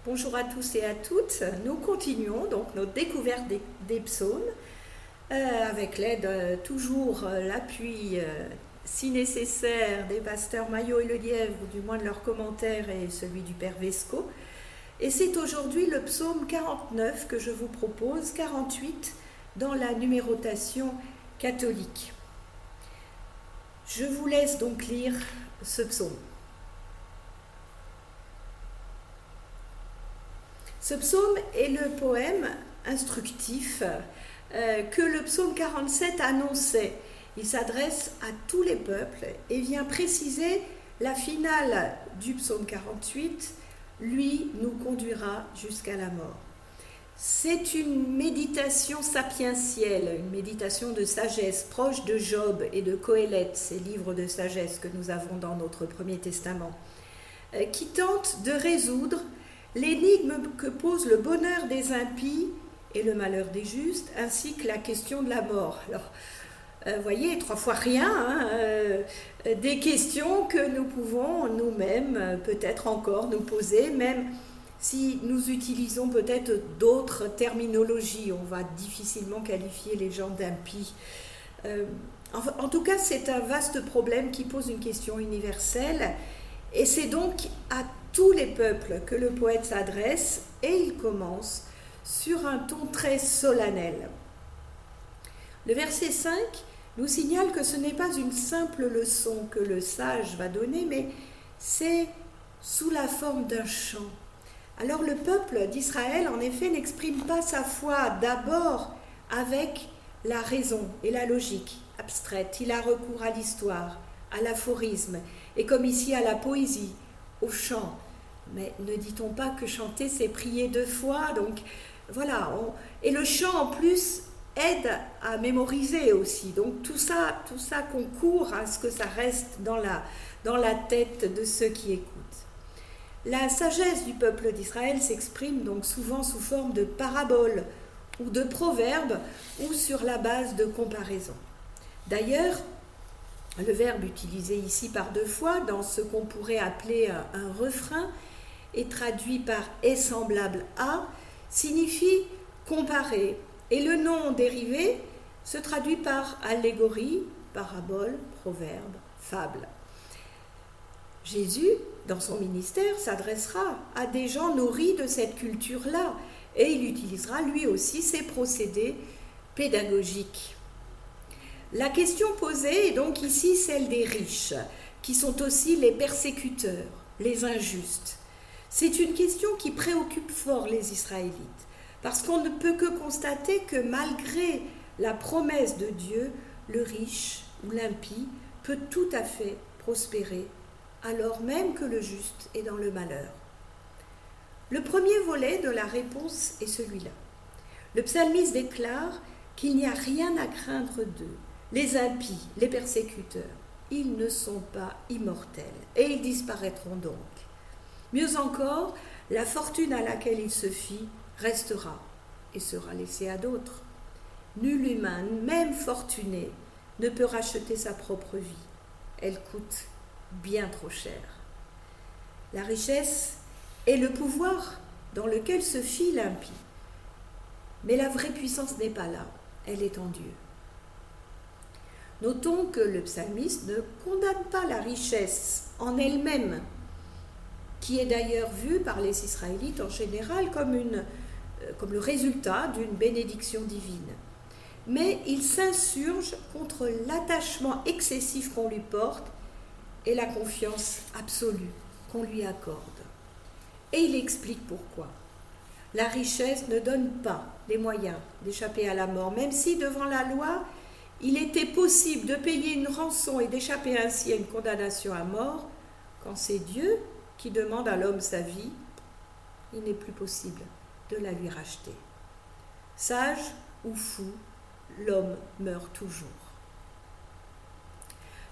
Bonjour à tous et à toutes. Nous continuons donc notre découverte des psaumes avec l'aide, toujours l'appui si nécessaire des pasteurs Maillot et Le Lièvre, ou du moins de leurs commentaires, et celui du Père Vesco. Et c'est aujourd'hui le psaume 49 que je vous propose, 48 dans la numérotation catholique. Je vous laisse donc lire ce psaume. Ce psaume est le poème instructif que le psaume 47 annonçait. Il s'adresse à tous les peuples et vient préciser la finale du psaume 48. Lui nous conduira jusqu'à la mort. C'est une méditation sapientielle, une méditation de sagesse, proche de Job et de Qoéleth, ces livres de sagesse que nous avons dans notre Premier Testament, qui tente de résoudre l'énigme que pose le bonheur des impies et le malheur des justes, ainsi que la question de la mort. Alors, voyez, 3 fois rien, des questions que nous pouvons nous-mêmes peut-être encore nous poser, même si nous utilisons peut-être d'autres terminologies. On va difficilement qualifier les gens d'impies. En tout cas, c'est un vaste problème qui pose une question universelle, et c'est donc à tous les peuples que le poète s'adresse, et il commence sur un ton très solennel. Le verset 5 nous signale que ce n'est pas une simple leçon que le sage va donner, mais c'est sous la forme d'un chant. Alors le peuple d'Israël, en effet, n'exprime pas sa foi d'abord avec la raison et la logique abstraite. Il a recours à l'histoire, à l'aphorisme, et comme ici à la poésie, au chant. Mais ne dit-on pas que chanter, c'est prier 2 fois? Donc voilà, et le chant en plus aide à mémoriser aussi. Donc tout ça concourt à ce que ça reste dans la tête de ceux qui écoutent. La sagesse du peuple d'Israël s'exprime donc souvent sous forme de paraboles ou de proverbes ou sur la base de comparaisons. D'ailleurs, le verbe utilisé ici par 2 fois dans ce qu'on pourrait appeler un refrain est traduit par « est semblable à » signifie comparer, et le nom dérivé se traduit par allégorie, parabole, proverbe, fable. Jésus, dans son ministère, s'adressera à des gens nourris de cette culture-là, et il utilisera lui aussi ces procédés pédagogiques. La question posée est donc ici celle des riches, qui sont aussi les persécuteurs, les injustes. C'est une question qui préoccupe fort les Israélites, parce qu'on ne peut que constater que malgré la promesse de Dieu, le riche ou l'impie peut tout à fait prospérer, alors même que le juste est dans le malheur. Le premier volet de la réponse est celui-là. Le psalmiste déclare qu'il n'y a rien à craindre d'eux. Les impies, les persécuteurs, ils ne sont pas immortels et ils disparaîtront donc. Mieux encore, la fortune à laquelle il se fie restera et sera laissée à d'autres. Nul humain, même fortuné, ne peut racheter sa propre vie. Elle coûte bien trop cher. La richesse est le pouvoir dans lequel se fie l'impie. Mais la vraie puissance n'est pas là, elle est en Dieu. Notons que le psalmiste ne condamne pas la richesse en elle-même, qui est d'ailleurs vue par les Israélites en général comme le résultat d'une bénédiction divine. Mais il s'insurge contre l'attachement excessif qu'on lui porte et la confiance absolue qu'on lui accorde. Et il explique pourquoi. La richesse ne donne pas les moyens d'échapper à la mort, même si devant la loi, il était possible de payer une rançon et d'échapper ainsi à une condamnation à mort. Quand c'est Dieu qui demande à l'homme sa vie, il n'est plus possible de la lui racheter. Sage ou fou, l'homme meurt toujours.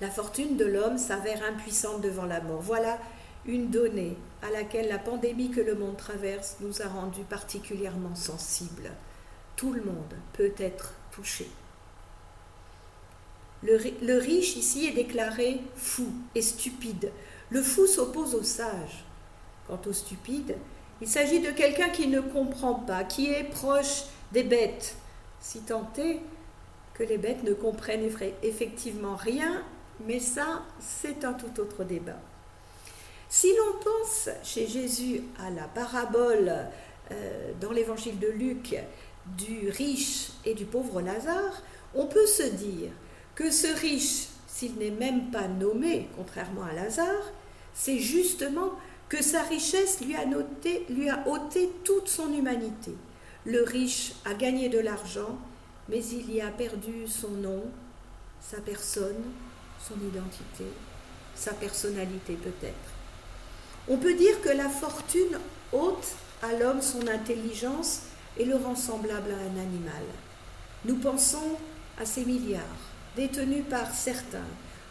La fortune de l'homme s'avère impuissante devant la mort. Voilà une donnée à laquelle la pandémie que le monde traverse nous a rendus particulièrement sensibles. Tout le monde peut être touché. Le riche ici est déclaré fou et stupide. Le fou s'oppose au sage. Quant au stupide, Il s'agit de quelqu'un qui ne comprend pas, qui est proche des bêtes, si tant est que les bêtes ne comprennent effectivement rien, mais ça, c'est un tout autre débat. Si l'on pense chez Jésus à la parabole dans l'évangile de Luc du riche et du pauvre Lazare, on peut se dire que ce riche, s'il n'est même pas nommé, contrairement à Lazare, c'est justement que sa richesse lui a ôté toute son humanité. Le riche a gagné de l'argent, mais il y a perdu son nom, sa personne, son identité, sa personnalité peut-être. On peut dire que la fortune ôte à l'homme son intelligence et le rend semblable à un animal. Nous pensons à ces milliards, détenus par certains,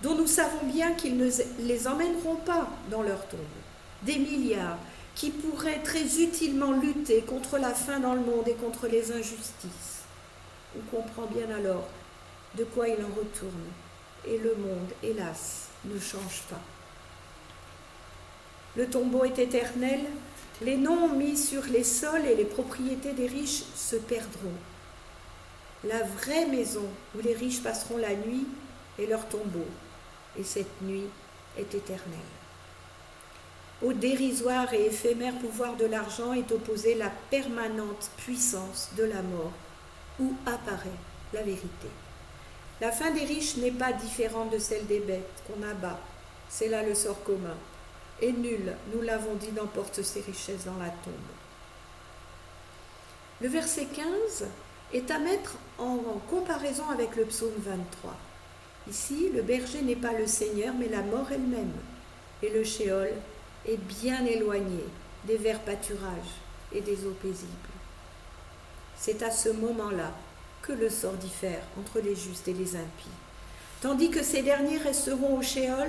dont nous savons bien qu'ils ne les emmèneront pas dans leur tombe. Des milliards qui pourraient très utilement lutter contre la faim dans le monde et contre les injustices. On comprend bien alors de quoi il en retourne, et le monde, hélas, ne change pas. Le tombeau est éternel, les noms mis sur les sols et les propriétés des riches se perdront. La vraie maison où les riches passeront la nuit est leur tombeau, et cette nuit est éternelle. Au dérisoire et éphémère pouvoir de l'argent est opposée la permanente puissance de la mort, où apparaît la vérité. La fin des riches n'est pas différente de celle des bêtes qu'on abat, c'est là le sort commun. Et nul, nous l'avons dit, n'emporte ses richesses dans la tombe. Le verset 15 est à mettre en comparaison avec le psaume 23. Ici, le berger n'est pas le Seigneur, mais la mort elle-même. Et le shéol est bien éloigné des verts pâturages et des eaux paisibles. C'est à ce moment-là que le sort diffère entre les justes et les impies. Tandis que ces derniers resteront au shéol,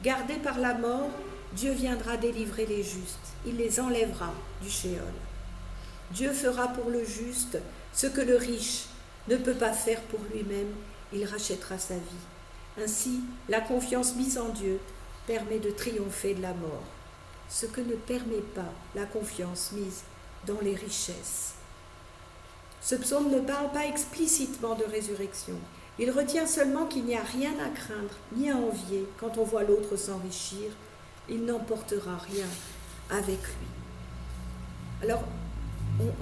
gardés par la mort, Dieu viendra délivrer les justes, il les enlèvera du shéol. Dieu fera pour le juste ce que le riche ne peut pas faire pour lui-même, il rachètera sa vie. Ainsi, la confiance mise en Dieu permet de triompher de la mort, ce que ne permet pas la confiance mise dans les richesses. Ce psaume ne parle pas explicitement de résurrection. Il retient seulement qu'il n'y a rien à craindre ni à envier quand on voit l'autre s'enrichir. Il n'emportera rien avec lui. Alors,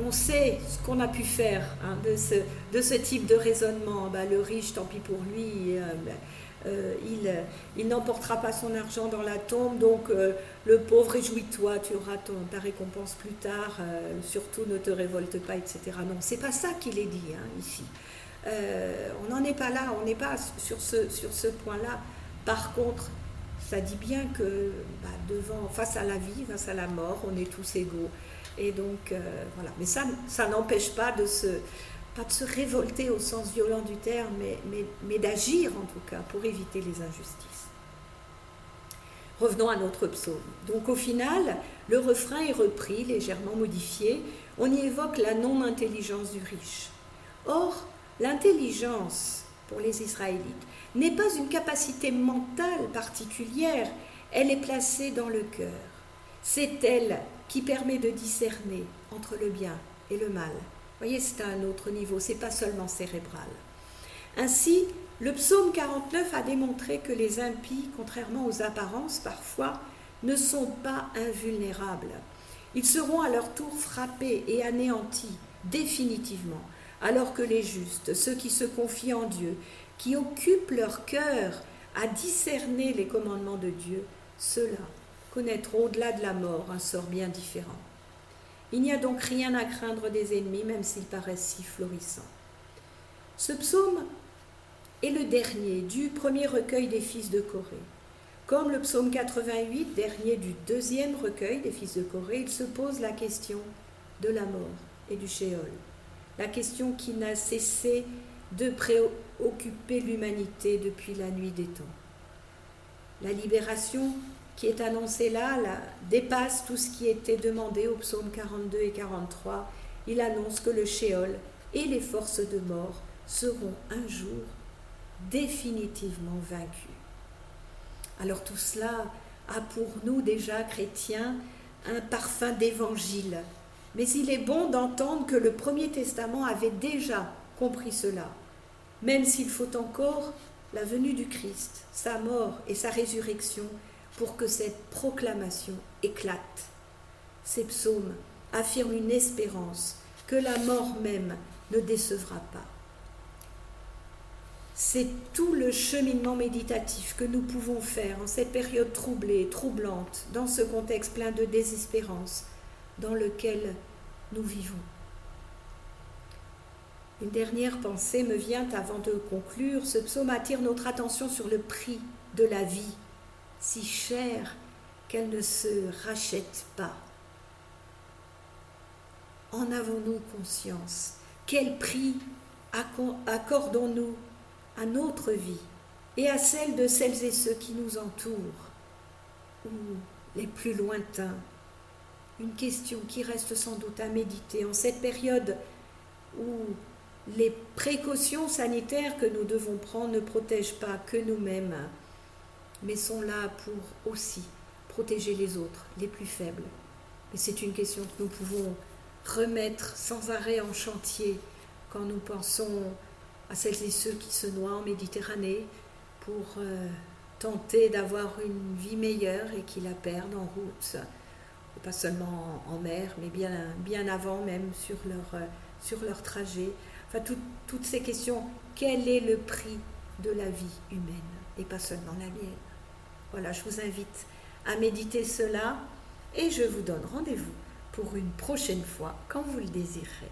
on sait ce qu'on a pu faire de ce type de raisonnement. Le riche, tant pis pour lui, il n'emportera pas son argent dans la tombe, donc le pauvre, réjouis-toi, tu auras ta récompense plus tard, surtout ne te révolte pas, etc. Non, c'est pas ça qu'il est dit ici. On n'en est pas là, on n'est pas sur ce point-là. Par contre, ça dit bien que face à la vie, face à la mort, on est tous égaux. Et donc, voilà. Mais ça n'empêche pas de se révolter au sens violent du terme, mais d'agir en tout cas pour éviter les injustices. Revenons à notre psaume. Donc au final, le refrain est repris, légèrement modifié. On y évoque la non-intelligence du riche. Or, l'intelligence pour les Israélites n'est pas une capacité mentale particulière, elle est placée dans le cœur. C'est elle qui permet de discerner entre le bien et le mal. Vous voyez, c'est à un autre niveau, c'est pas seulement cérébral. Ainsi, le psaume 49 a démontré que les impies, contrairement aux apparences parfois, ne sont pas invulnérables. Ils seront à leur tour frappés et anéantis définitivement, alors que les justes, ceux qui se confient en Dieu, qui occupent leur cœur à discerner les commandements de Dieu, ceux-là connaîtront au-delà de la mort un sort bien différent. Il n'y a donc rien à craindre des ennemis, même s'ils paraissent si florissants. Ce psaume est le dernier du premier recueil des fils de Corée. Comme le psaume 88, dernier du deuxième recueil des fils de Corée, il se pose la question de la mort et du shéol. La question qui n'a cessé de préoccuper l'humanité depuis la nuit des temps. La libération qui est annoncée là dépasse tout ce qui était demandé au psaume 42 et 43. Il annonce que le shéol et les forces de mort seront un jour définitivement vaincus. Alors tout cela a pour nous déjà chrétiens un parfum d'évangile. Mais il est bon d'entendre que le Premier Testament avait déjà compris cela, même s'il faut encore la venue du Christ, sa mort et sa résurrection pour que cette proclamation éclate. Ces psaumes affirment une espérance que la mort même ne décevra pas. C'est tout le cheminement méditatif que nous pouvons faire en cette période troublée, troublante, dans ce contexte plein de désespérance dans lequel nous vivons. Une dernière pensée me vient avant de conclure. Ce psaume attire notre attention sur le prix de la vie, si chère qu'elle ne se rachète pas. En avons-nous conscience? Quel prix accordons-nous à notre vie et à celle de celles et ceux qui nous entourent ou les plus lointains? Une question qui reste sans doute à méditer en cette période où les précautions sanitaires que nous devons prendre ne protègent pas que nous-mêmes, mais sont là pour aussi protéger les autres, les plus faibles. Et c'est une question que nous pouvons remettre sans arrêt en chantier quand nous pensons à celles et ceux qui se noient en Méditerranée pour tenter d'avoir une vie meilleure et qui la perdent en route, pas seulement en mer, mais bien avant même sur leur trajet. Enfin, toutes ces questions, quel est le prix de la vie humaine et pas seulement la mienne? Voilà, je vous invite à méditer cela et je vous donne rendez-vous pour une prochaine fois quand vous le désirerez.